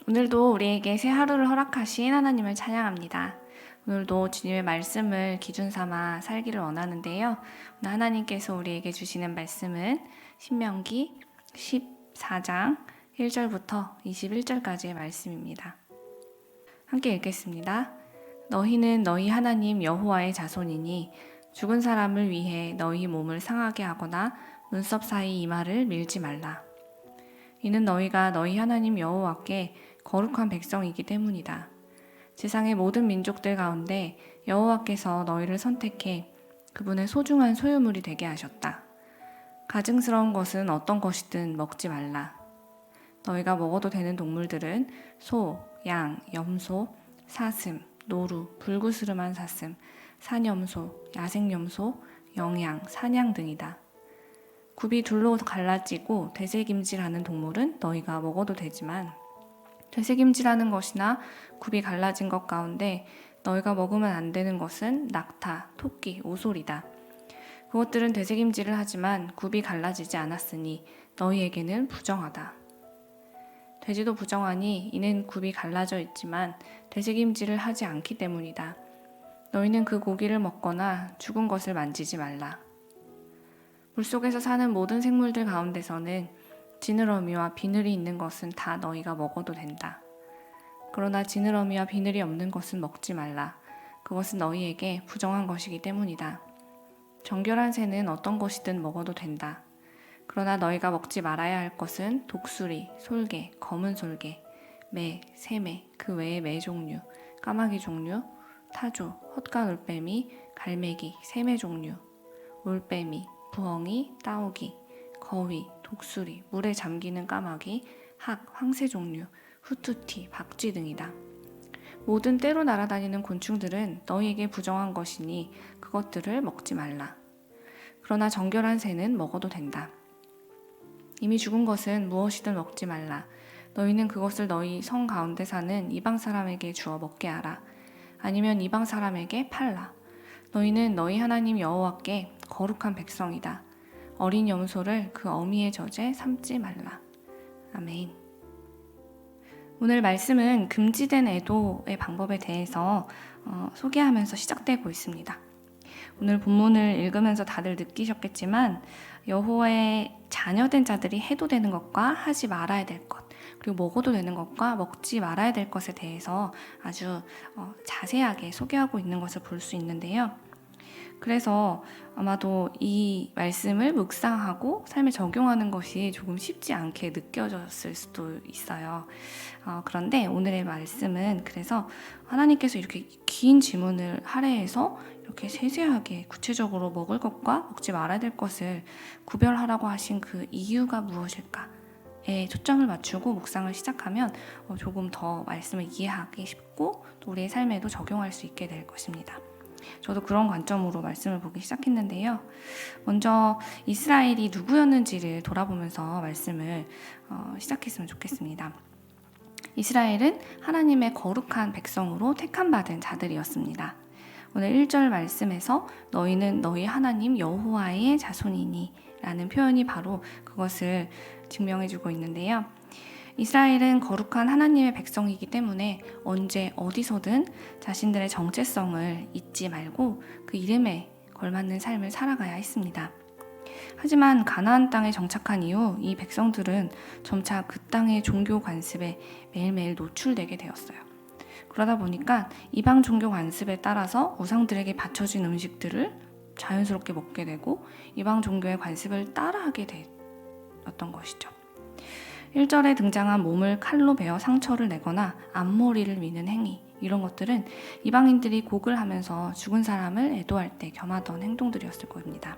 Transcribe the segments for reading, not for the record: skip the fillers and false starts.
오늘도 우리에게 새 하루를 허락하신 하나님을 찬양합니다. 오늘도 주님의 말씀을 기준 삼아 살기를 원하는데요. 오늘 하나님께서 우리에게 주시는 말씀은 신명기 14장 1절부터 21절까지의 말씀입니다. 함께 읽겠습니다. 너희는 너희 하나님 여호와의 자손이니 죽은 사람을 위해 너희 몸을 상하게 하거나 눈썹 사이 이마를 밀지 말라. 이는 너희가 너희 하나님 여호와께 거룩한 백성이기 때문이다. 세상의 모든 민족들 가운데 여호와께서 너희를 선택해 그분의 소중한 소유물이 되게 하셨다. 가증스러운 것은 어떤 것이든 먹지 말라. 너희가 먹어도 되는 동물들은 소, 양, 염소, 사슴, 노루, 불구스름한 사슴, 산염소, 야생염소, 영양, 사냥 등이다. 굽이 둘로 갈라지고 되새김질하는 동물은 너희가 먹어도 되지만 되새김질하는 것이나 굽이 갈라진 것 가운데 너희가 먹으면 안 되는 것은 낙타, 토끼, 오솔이다. 그것들은 되새김질을 하지만 굽이 갈라지지 않았으니 너희에게는 부정하다. 돼지도 부정하니 이는 굽이 갈라져 있지만 되새김질을 하지 않기 때문이다. 너희는 그 고기를 먹거나 죽은 것을 만지지 말라. 물속에서 사는 모든 생물들 가운데서는 지느러미와 비늘이 있는 것은 다 너희가 먹어도 된다. 그러나 지느러미와 비늘이 없는 것은 먹지 말라. 그것은 너희에게 부정한 것이기 때문이다. 정결한 새는 어떤 것이든 먹어도 된다. 그러나 너희가 먹지 말아야 할 것은 독수리, 솔개, 검은 솔개, 매, 새매, 그 외의 매 종류, 까마귀 종류, 타조, 헛간 올빼미, 갈매기, 새매 종류, 올빼미, 부엉이, 따오기, 거위, 독수리, 물에 잠기는 까마귀, 학, 황새 종류, 후투티, 박쥐 등이다. 모든 떼로 날아다니는 곤충들은 너희에게 부정한 것이니 그것들을 먹지 말라. 그러나 정결한 새는 먹어도 된다. 이미 죽은 것은 무엇이든 먹지 말라. 너희는 그것을 너희 성 가운데 사는 이방 사람에게 주어 먹게 하라. 아니면 이방 사람에게 팔라. 너희는 너희 하나님 여호와께 거룩한 백성이다. 어린 염소를 그 어미의 젖에 삼지 말라. 아멘. 오늘 말씀은 금지된 애도의 방법에 대해서 소개하면서 시작되고 있습니다. 오늘 본문을 읽으면서 다들 느끼셨겠지만 여호와의 자녀된 자들이 해도 되는 것과 하지 말아야 될 것, 그리고 먹어도 되는 것과 먹지 말아야 될 것에 대해서 아주 자세하게 소개하고 있는 것을 볼 수 있는데요. 그래서 아마도 이 말씀을 묵상하고 삶에 적용하는 것이 조금 쉽지 않게 느껴졌을 수도 있어요. 그런데 오늘의 말씀은 그래서 하나님께서 이렇게 긴 지문을 할애해서 이렇게 세세하게 구체적으로 먹을 것과 먹지 말아야 될 것을 구별하라고 하신 그 이유가 무엇일까에 초점을 맞추고 묵상을 시작하면 조금 더 말씀을 이해하기 쉽고 또 우리의 삶에도 적용할 수 있게 될 것입니다. 저도 그런 관점으로 말씀을 보기 시작했는데요. 먼저 이스라엘이 누구였는지를 돌아보면서 말씀을 시작했으면 좋겠습니다. 이스라엘은 하나님의 거룩한 백성으로 택함받은 자들이었습니다. 오늘 1절 말씀에서 너희는 너희 하나님 여호와의 자손이니 라는 표현이 바로 그것을 증명해주고 있는데요. 이스라엘은 거룩한 하나님의 백성이기 때문에 언제 어디서든 자신들의 정체성을 잊지 말고 그 이름에 걸맞는 삶을 살아가야 했습니다. 하지만 가나안 땅에 정착한 이후 이 백성들은 점차 그 땅의 종교 관습에 매일매일 노출되게 되었어요. 그러다 보니까 이방 종교 관습에 따라서 우상들에게 바쳐진 음식들을 자연스럽게 먹게 되고 이방 종교의 관습을 따라하게 되었던 것이죠. 1절에 등장한 몸을 칼로 베어 상처를 내거나 앞머리를 미는 행위, 이런 것들은 이방인들이 곡을 하면서 죽은 사람을 애도할 때 겸하던 행동들이었을 겁니다.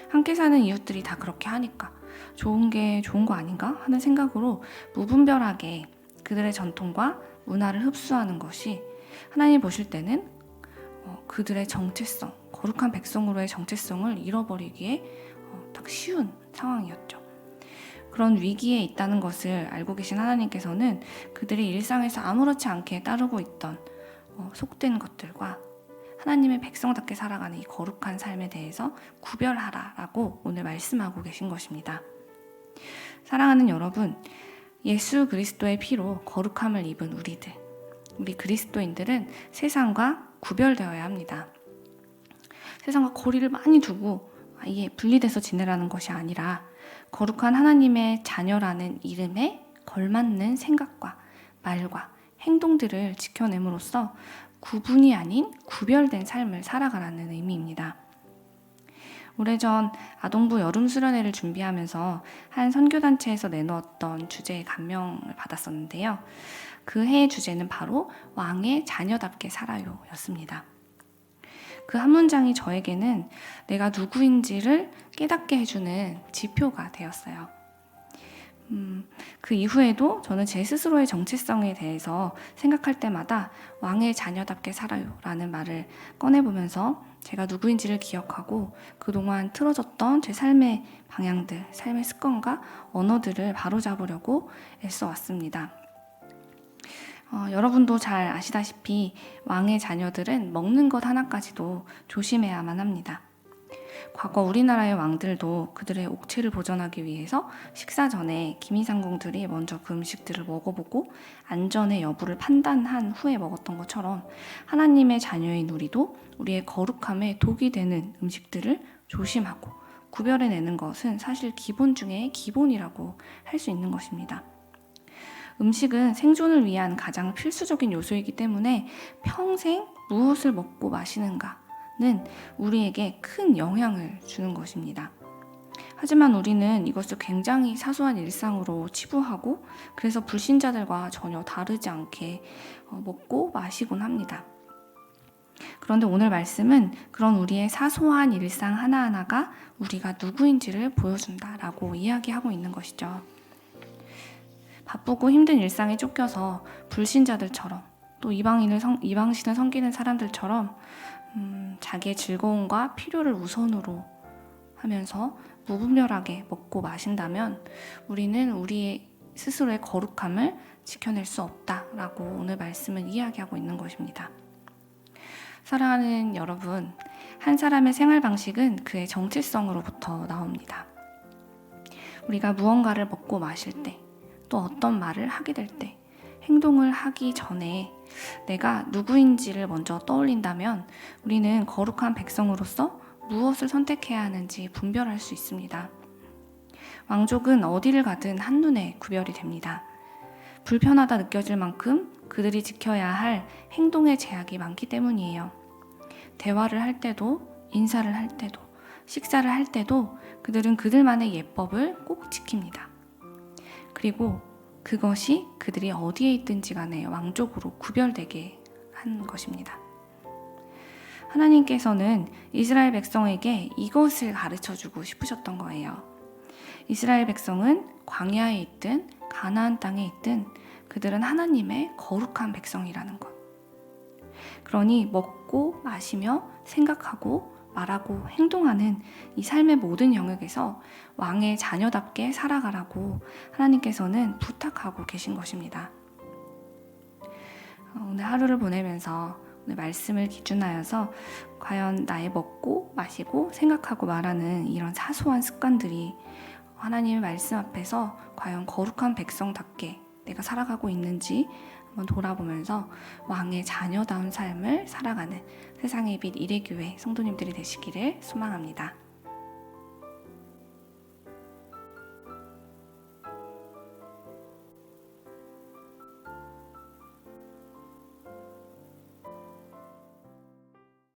함께 사는 이웃들이 다 그렇게 하니까 좋은 게 좋은 거 아닌가 하는 생각으로 무분별하게 그들의 전통과 문화를 흡수하는 것이 하나님 보실 때는 그들의 정체성, 거룩한 백성으로의 정체성을 잃어버리기에 딱 쉬운 상황이었죠. 그런 위기에 있다는 것을 알고 계신 하나님께서는 그들이 일상에서 아무렇지 않게 따르고 있던 속된 것들과 하나님의 백성답게 살아가는 이 거룩한 삶에 대해서 구별하라라고 오늘 말씀하고 계신 것입니다. 사랑하는 여러분, 예수 그리스도의 피로 거룩함을 입은 우리 그리스도인들은 세상과 구별되어야 합니다. 세상과 거리를 많이 두고 아예 분리돼서 지내라는 것이 아니라 거룩한 하나님의 자녀라는 이름에 걸맞는 생각과 말과 행동들을 지켜냄으로써 구분이 아닌 구별된 삶을 살아가라는 의미입니다. 오래전 아동부 여름 수련회를 준비하면서 한 선교단체에서 내놓았던 주제에 감명을 받았었는데요. 그 해의 주제는 바로 왕의 자녀답게 살아요 였습니다. 그 한 문장이 저에게는 내가 누구인지를 깨닫게 해주는 지표가 되었어요. 그 이후에도 저는 제 스스로의 정체성에 대해서 생각할 때마다 왕의 자녀답게 살아요 라는 말을 꺼내보면서 제가 누구인지를 기억하고 그동안 틀어졌던 제 삶의 방향들, 삶의 습관과 언어들을 바로잡으려고 애써왔습니다. 여러분도 잘 아시다시피 왕의 자녀들은 먹는 것 하나까지도 조심해야만 합니다. 과거 우리나라의 왕들도 그들의 옥체를 보존하기 위해서 식사 전에 기미상궁들이 먼저 그 음식들을 먹어보고 안전의 여부를 판단한 후에 먹었던 것처럼 하나님의 자녀인 우리도 우리의 거룩함에 독이 되는 음식들을 조심하고 구별해내는 것은 사실 기본 중에 기본이라고 할 수 있는 것입니다. 음식은 생존을 위한 가장 필수적인 요소이기 때문에 평생 무엇을 먹고 마시는가는 우리에게 큰 영향을 주는 것입니다. 하지만 우리는 이것을 굉장히 사소한 일상으로 치부하고 그래서 불신자들과 전혀 다르지 않게 먹고 마시곤 합니다. 그런데 오늘 말씀은 그런 우리의 사소한 일상 하나하나가 우리가 누구인지를 보여준다라고 이야기하고 있는 것이죠. 바쁘고 힘든 일상에 쫓겨서 불신자들처럼 또 이방신을 섬기는 사람들처럼 자기의 즐거움과 필요를 우선으로 하면서 무분별하게 먹고 마신다면 우리는 우리 스스로의 거룩함을 지켜낼 수 없다라고 오늘 말씀은 이야기하고 있는 것입니다. 사랑하는 여러분, 한 사람의 생활 방식은 그의 정체성으로부터 나옵니다. 우리가 무언가를 먹고 마실 때 또 어떤 말을 하게 될 때 행동을 하기 전에 내가 누구인지를 먼저 떠올린다면 우리는 거룩한 백성으로서 무엇을 선택해야 하는지 분별할 수 있습니다. 왕족은 어디를 가든 한눈에 구별이 됩니다. 불편하다 느껴질 만큼 그들이 지켜야 할 행동의 제약이 많기 때문이에요. 대화를 할 때도, 인사를 할 때도, 식사를 할 때도 그들은 그들만의 예법을 꼭 지킵니다. 그리고 그것이 그들이 어디에 있든지 간에 왕족으로 구별되게 한 것입니다. 하나님께서는 이스라엘 백성에게 이것을 가르쳐주고 싶으셨던 거예요. 이스라엘 백성은 광야에 있든 가나안 땅에 있든 그들은 하나님의 거룩한 백성이라는 것. 그러니 먹고 마시며 생각하고 말하고 행동하는 이 삶의 모든 영역에서 왕의 자녀답게 살아가라고 하나님께서는 부탁하고 계신 것입니다. 오늘 하루를 보내면서 오늘 말씀을 기준하여서 과연 나의 먹고 마시고 생각하고 말하는 이런 사소한 습관들이 하나님의 말씀 앞에서 과연 거룩한 백성답게 내가 살아가고 있는지 한번 돌아보면서 왕의 자녀다운 삶을 살아가는 세상의 빛 이레교회 성도님들이 되시기를 소망합니다.